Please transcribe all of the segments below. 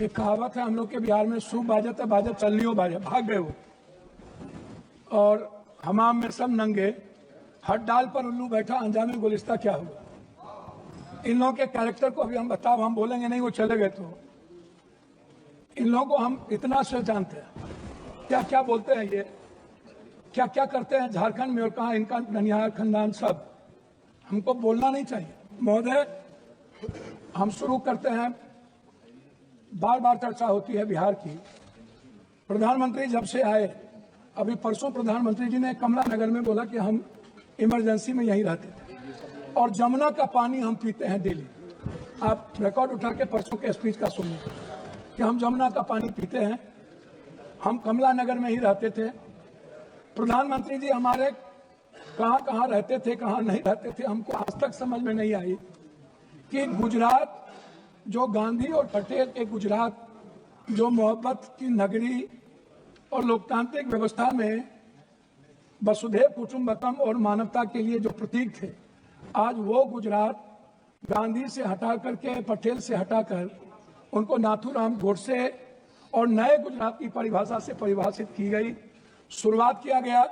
एक कहावत है हम लोग के बिहार में, सूप बाजे तो बाजे चलनियो बाजे, भाग गए वो। और हमाम में सब नंगे, हट डाल पर उल्लू बैठा, अंजामे गुलिस्ता क्या हुआ। इन लोगों के कैरेक्टर को अभी हम बताओ, हम बोलेंगे नहीं वो चले गए। तो इन लोगों को हम इतना से जानते हैं, क्या क्या बोलते हैं ये, क्या क्या करते हैं झारखंड में, और कहा इनका ननिहाल खानदान सब, हमको बोलना नहीं चाहिए। महोदय, हम शुरू करते हैं। बार बार चर्चा होती है बिहार की। प्रधानमंत्री जब से आए, अभी परसों प्रधानमंत्री जी ने कमला नगर में बोला कि हम इमरजेंसी में यहीं रहते थे और जमुना का पानी हम पीते हैं डेली। आप रिकॉर्ड उठा के परसों के स्पीच का सुनिए कि हम जमुना का पानी पीते हैं, हम कमला नगर में ही रहते थे। प्रधानमंत्री जी हमारे कहाँ कहाँ रहते थे, कहाँ नहीं रहते थे, हमको आज तक समझ में नहीं आई कि गुजरात जो गांधी और पटेल के गुजरात, जो मोहब्बत की नगरी और लोकतांत्रिक व्यवस्था में वसुधैव कुटुंबकम और मानवता के लिए जो प्रतीक थे, आज वो गुजरात गांधी से हटा करके, पटेल से हटाकर उनको नाथूराम गोडसे और नए गुजरात की परिभाषा से परिभाषित की गई, शुरुआत किया गया।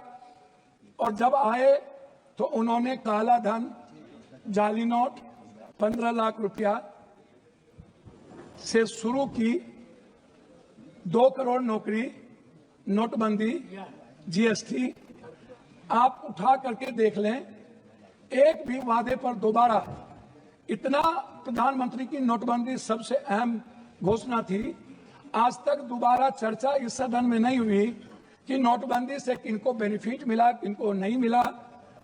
और जब आए तो उन्होंने काला धन, जाली नोट, 15 लाख रुपया से शुरू की, 2 करोड़ नौकरी, नोटबंदी, जीएसटी, आप उठा करके देख लें, एक भी वादे पर दोबारा, इतना प्रधानमंत्री की नोटबंदी सबसे अहम घोषणा थी, आज तक दोबारा चर्चा इस सदन में नहीं हुई कि नोटबंदी से किनको बेनिफिट मिला, किनको नहीं मिला,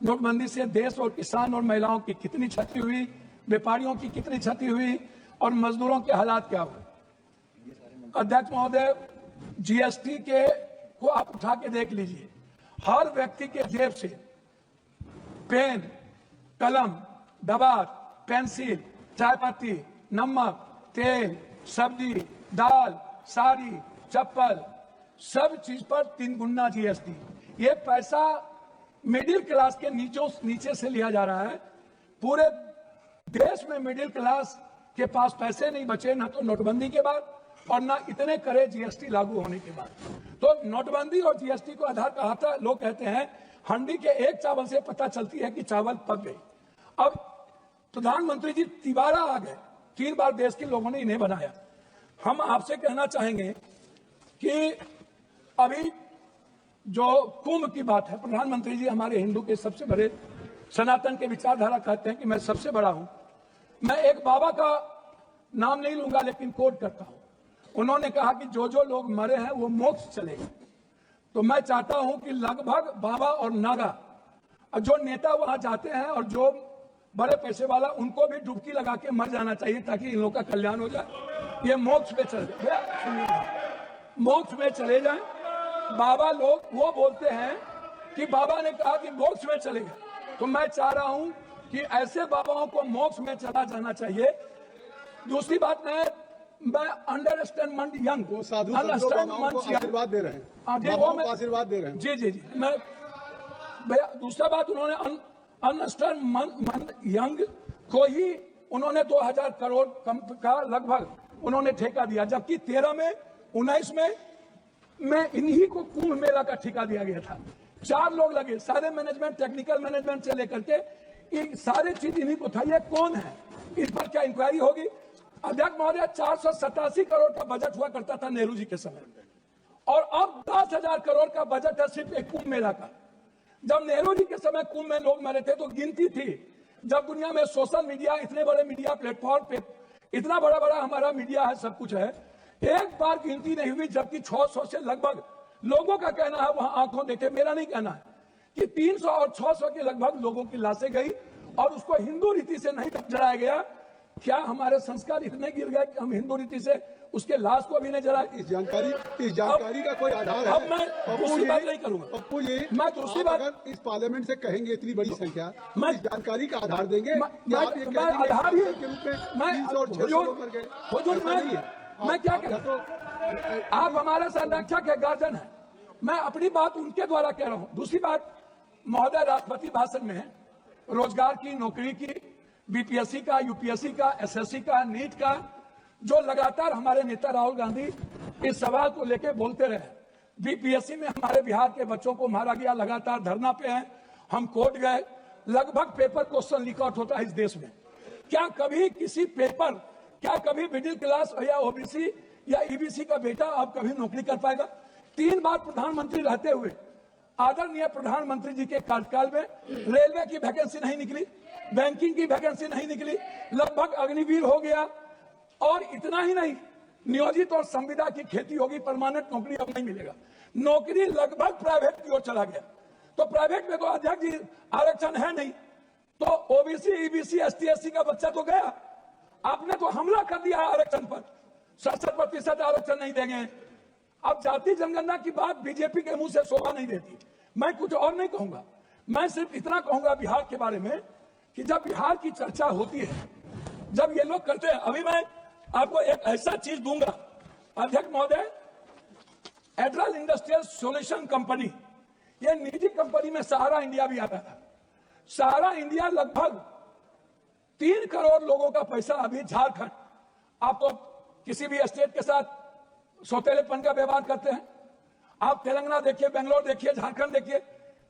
नोटबंदी से देश और किसान और महिलाओं की कितनी क्षति हुई, व्यापारियों की कितनी क्षति हुई और मजदूरों के हालात क्या हुए। अध्यक्ष महोदय, जीएसटी के को आप उठा के देख लीजिए, हर व्यक्ति के जेब से पेन, कलम, दवात, पेंसिल, चाय पत्ती, नमक, तेल, सब्जी, दाल, साड़ी, चप्पल, सब चीज पर 3 गुना जीएसटी। ये पैसा मिडिल क्लास के नीचे से लिया जा रहा है। पूरे देश में मिडिल क्लास के पास पैसे नहीं बचे, ना तो नोटबंदी के बाद और ना इतने करे जीएसटी लागू होने के बाद। तो नोटबंदी और जीएसटी को आधार कहा था। लोग कहते हैं हंडी के एक चावल से पता चलती है कि चावल पक गई। अब प्रधानमंत्री जी तिबारा आ गए, 3 बार देश के लोगों ने इन्हें बनाया। हम आपसे कहना चाहेंगे कि अभी जो कुंभ की बात है, प्रधानमंत्री जी हमारे हिंदू के सबसे बड़े, सनातन के विचारधारा कहते हैं कि मैं सबसे बड़ा हूं। मैं एक बाबा का नाम नहीं लूंगा लेकिन कोट करता हूं। उन्होंने कहा कि जो जो लोग मरे हैं वो मोक्ष चलेंगे। तो मैं चाहता हूं कि लगभग बाबा और नागा, जो नेता वहां जाते हैं और जो बड़े पैसे वाला, उनको भी डुबकी लगा के मर जाना चाहिए ताकि इन लोगों का कल्याण हो जाए। ये मोक्ष में चले जाए, मोक्ष में चले जाए। बाबा लोग वो बोलते हैं कि बाबा ने कहा कि मोक्ष में चले गए, तो मैं चाह रहा हूं कि ऐसे बाबाओं को मोक्ष में चला जाना चाहिए। दूसरी बात, मैं अंडरस्टैंड यंग को आशीर्वाद दे रहे हैं, आशीर्वाद दे रहे हैं। जी जी जी। मैं दूसरा बात, उन्होंने अंडरस्टैंड यंग को ही उन्होंने 2000 करोड़ का लगभग उन्होंने ठेका दिया, जबकि 13 में 19 में इन्हीं को कुंभ मेला का ठेका दिया गया था। 4 लोग लगे, सारे मैनेजमेंट, टेक्निकल मैनेजमेंट से लेकर के ये सारे चीज इन्हीं को था। ये कौन है, इस पर क्या इंक्वायरी होगी। अध्यक्ष महोदय, 487 करोड़ का बजट हुआ करता था नेहरू जी के समय, और अब 10,000 करोड़ का बजट है सिर्फ एक कुंभ मेला का। जब नेहरू जी के समय कुंभ में लोग मरे थे तो गिनती थी। जब दुनिया में सोशल मीडिया, इतने बड़े मीडिया प्लेटफॉर्म पे, इतना बड़ा बड़ा हमारा मीडिया है, सब कुछ है, एक बार गिनती नहीं हुई, जबकि 600 से लगभग लोगों का कहना है, वहां आंखों देखे, मेरा नहीं कहना है, कि 300 और 600 के लगभग लोगों की लाशें गई और उसको हिंदू रीति से नहीं जलाया गया। क्या हमारे संस्कार इतने गिर गए कि हम हिंदू रीति से उसके लाश को भी नहीं जलाए। इस जानकारी का कोई आधार है? अब मैं दूसरी बात नहीं करूंगा। पप्पू जी, मैं दूसरी बात, अगर इस पार्लियामेंट से कहेंगे इतनी बड़ी संख्या, मैं इस जानकारी का आधार देंगे? आधार ही के रूप में मैं क्या करूं? आप हमारे संरक्षक है, गार्जियन है, मैं अपनी बात उनके द्वारा कह रहा हूं। दूसरी बात, महोदय राष्ट्रपति भाषण में रोजगार की, नौकरी की, बीपीएससी का, यूपीएससी का, एसएससी का, नीट का, जो लगातार हमारे नेता राहुल गांधी इस सवाल को लेकर बोलते रहे। बीपीएससी में हमारे बिहार के बच्चों को मारा गया, लगातार धरना पे हैं, हम कोर्ट गए, लगभग पेपर क्वेश्चन लीक आउट होता है इस देश में। क्या कभी किसी पेपर, क्या कभी मिडिल क्लास या ओबीसी या ईबीसी का बेटा अब कभी नौकरी कर पाएगा? 3 बार प्रधानमंत्री रहते हुए आदरणीय प्रधानमंत्री जी के कार्यकाल में रेलवे की वैकेंसी नहीं निकली, बैंकिंग की वैकेंसी नहीं निकली, लगभग अग्निवीर हो गया। और इतना ही नहीं, नियोजित और संविदा की खेती होगी, परमानेंट नौकरी अब नहीं मिलेगा, नौकरी लगभग प्राइवेट की ओर चला गया। तो प्राइवेट में तो अध्यक्ष जी आरक्षण है नहीं, तो ओबीसी ईबीसी एसटी एससी का बच्चा तो गया। आपने तो हमला कर दिया आरक्षण पर, 67% आरक्षण नहीं देंगे। अब जाति जनगणना की बात बीजेपी के मुंह से शोभा नहीं देती। मैं कुछ और नहीं कहूंगा, मैं सिर्फ इतना कहूंगा बिहार के बारे में कि जब बिहार की चर्चा होती है, जब ये लोग करते हैं, अभी मैं आपको एक ऐसा चीज दूंगा अध्यक्ष महोदय, एड्रल इंडस्ट्रियल सॉल्यूशन कंपनी, ये निजी कंपनी में सहारा इंडिया भी आता था। सहारा इंडिया लगभग 3 करोड़ लोगों का पैसा अभी झारखंड, आप तो किसी भी स्टेट के साथ सौतेलेपन का व्यवहार करते हैं, आप तेलंगाना देखिए, बेंगलोर देखिए, झारखंड देखिए,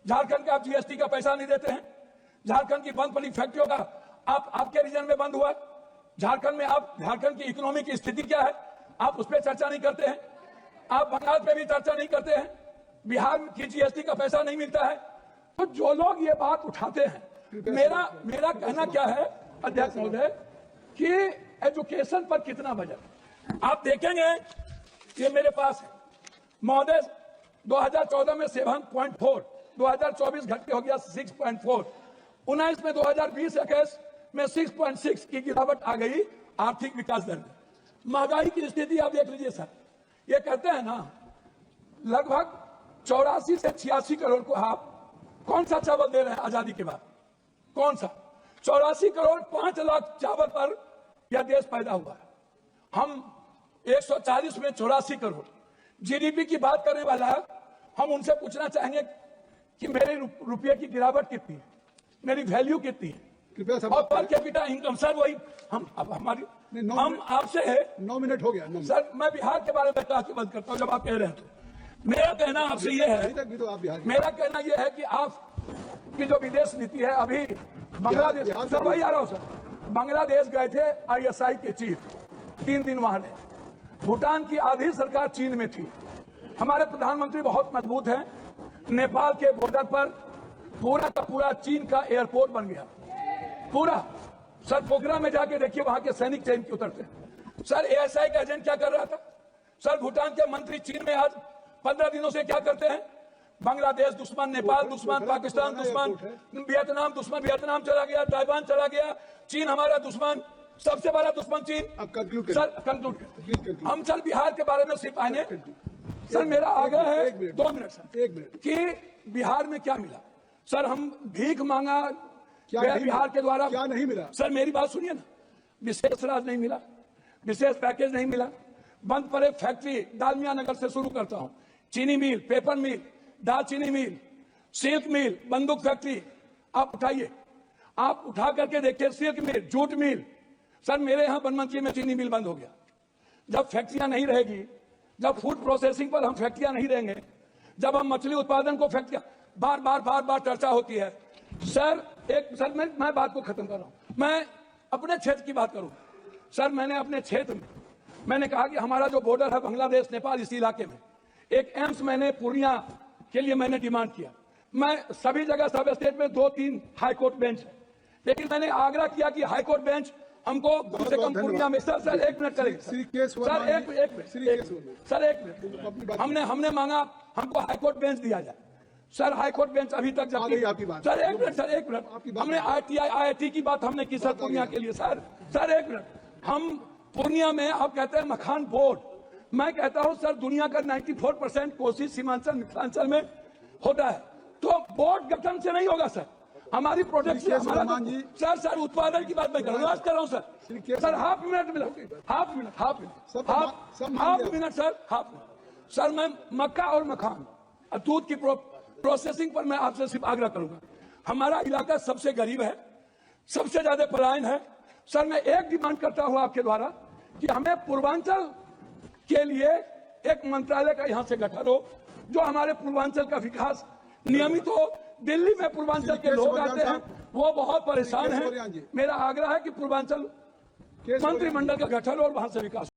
झारखंड के आप जीएसटी का पैसा नहीं देते हैं। झारखंड की बंद पड़ी फैक्ट्रियों का आपके रीजन में बंद हुआ। झारखंड में आप, झारखंड की इकोनॉमी की स्थिति क्या है, आप उस पर चर्चा नहीं करते हैं। आप बंगाल पे भी चर्चा नहीं करते हैं, बिहार की जीएसटी का पैसा नहीं मिलता है। तो जो लोग ये बात उठाते हैं, मेरा कहना क्या है अध्यक्ष महोदय कि एजुकेशन पर कितना बजट आप देखेंगे, ये मेरे पास है महोदय, 2014 में 7.4, 2024 घट के हो गया 6.4, 19 में 2020-21 में 6.6 की गिरावट आ गई आर्थिक विकास दर में। महंगाई की स्थिति आप देख लीजिए सर, ये कहते हैं ना लगभग 84 से 86 करोड़ को आप कौन सा चावल दे रहे हैं आजादी के बाद, कौन सा? 84 करोड़ 5 लाख चावल पर यह देश पैदा हुआ है। हम 140 में 84 करोड़ जीडीपी की बात करने वाला है। हम उनसे पूछना चाहेंगे कि मेरे रुपये की गिरावट कितनी है, मेरी वैल्यू कितनी है, और पर कैपिटा इनकम। सर वही हम आपसे है, 9 मिनट हो गया। सर मैं बिहार के बारे में कहा कि बंद करता हूँ जब आप कह रहे हैं। तो मेरा कहना आपसे ये है, मेरा कहना ये है कि आपकी जो विदेश नीति है, अभी बांग्लादेश, सर वही आ रहा हूँ सर, बांग्लादेश गए थे आईएसआई के चीफ, 3 दिन वहां रहे। भूटान की आधी सरकार चीन में थी। हमारे प्रधानमंत्री बहुत मजबूत हैं। नेपाल के बॉर्डर पर पूरा का पूरा चीन का एयरपोर्ट बन गया, पूरा। सर पोखरा में जाके देखिए, वहां के सैनिक चीन के उतरते। सर एएसआई का एजेंट क्या कर रहा था? सर भूटान के मंत्री चीन में आज 15 दिनों से क्या करते हैं? बांग्लादेश दुश्मन, नेपाल दुश्मन, पाकिस्तान दुश्मन, वियतनाम दुश्मन, वियतनाम चला गया, ताइवान चला गया, चीन हमारा दुश्मन, सबसे बड़ा दुश्मन चीन। सर कंक्लूड, हम सर बिहार के बारे में सिर्फ आने, सर मेरा आग्रह है 2 मिनट सर, 1 मिनट, कि बिहार में क्या मिला? सर हम भीख मांगा बिहार के द्वारा, क्या नहीं मिला? सर मेरी बात सुनिए ना, विशेष राज नहीं मिला, विशेष पैकेज नहीं मिला, बंद पड़े फैक्ट्री, दालमिया नगर से शुरू करता हूं, चीनी मिल, पेपर मिल, दालचीनी मिल, सिल्क मिल, बंदूक फैक्ट्री, आप उठाइए, आप उठा करके देखिए, सिल्क मिल, जूट मिल। सर मेरे यहां बनमनखी में चीनी मिल बंद हो गया। जब फैक्ट्रियां नहीं रहेगी, जब फूड प्रोसेसिंग पर हम फैक्ट्रियां नहीं रहेंगे, जब हम मछली उत्पादन को फैक्ट्रियां, बार बार चर्चा होती है। सर मैं बात को खत्म कर रहा हूं, मैं अपने क्षेत्र की बात करूं। सर मैंने अपने क्षेत्र में, मैंने कहा कि हमारा जो बॉर्डर है बांग्लादेश नेपाल, इस इलाके में एक एम्स मैंने पूर्णिया के लिए मैंने डिमांड किया। मैं सभी जगह, सब स्टेट में 2-3 हाई कोर्ट बेंच है, लेकिन मैंने आग्रह किया कि हाई कोर्ट बेंच हमको कम से कम पूर्णिया में। सर 1 मिनट करेंगे सर, एक मिनट, हमने मांगा हमको हाई कोर्ट बेंच दिया जाए। सर हाई कोर्ट बेंच अभी तक जबकि, सर एक मिनट, हमने IIT की बात हमने की सर पूर्णिया के लिए। सर 1 मिनट, हम पूर्णिया में, आप कहते हैं मखान बोर्ड, मैं कहता हूं सर दुनिया का 94% कोसी सीमांचल मिथिलांचल में होता है, तो बोर्ड गठन से नहीं होगा सर, हमारी प्रोडक्ट से हमारा। सर उत्पादन की बात मैं कर रहा हूँ सर, हाफ मिनट सर, मैं मक्का और मखान दूध की प्रोसेसिंग पर मैं आपसे सिर्फ आग्रह करूंगा। हमारा इलाका सबसे गरीब है, सबसे ज्यादा पलायन है। सर मैं एक डिमांड करता हूं आपके द्वारा कि हमें पूर्वांचल के लिए एक मंत्रालय का यहां से गठन हो, जो हमारे पूर्वांचल का विकास नियमित हो। दिल्ली में पूर्वांचल के लोग आते हैं, वो बहुत परेशान हैं। मेरा आग्रह है कि पूर्वांचल मंत्रिमंडल का गठन हो और वहां से विकास हो।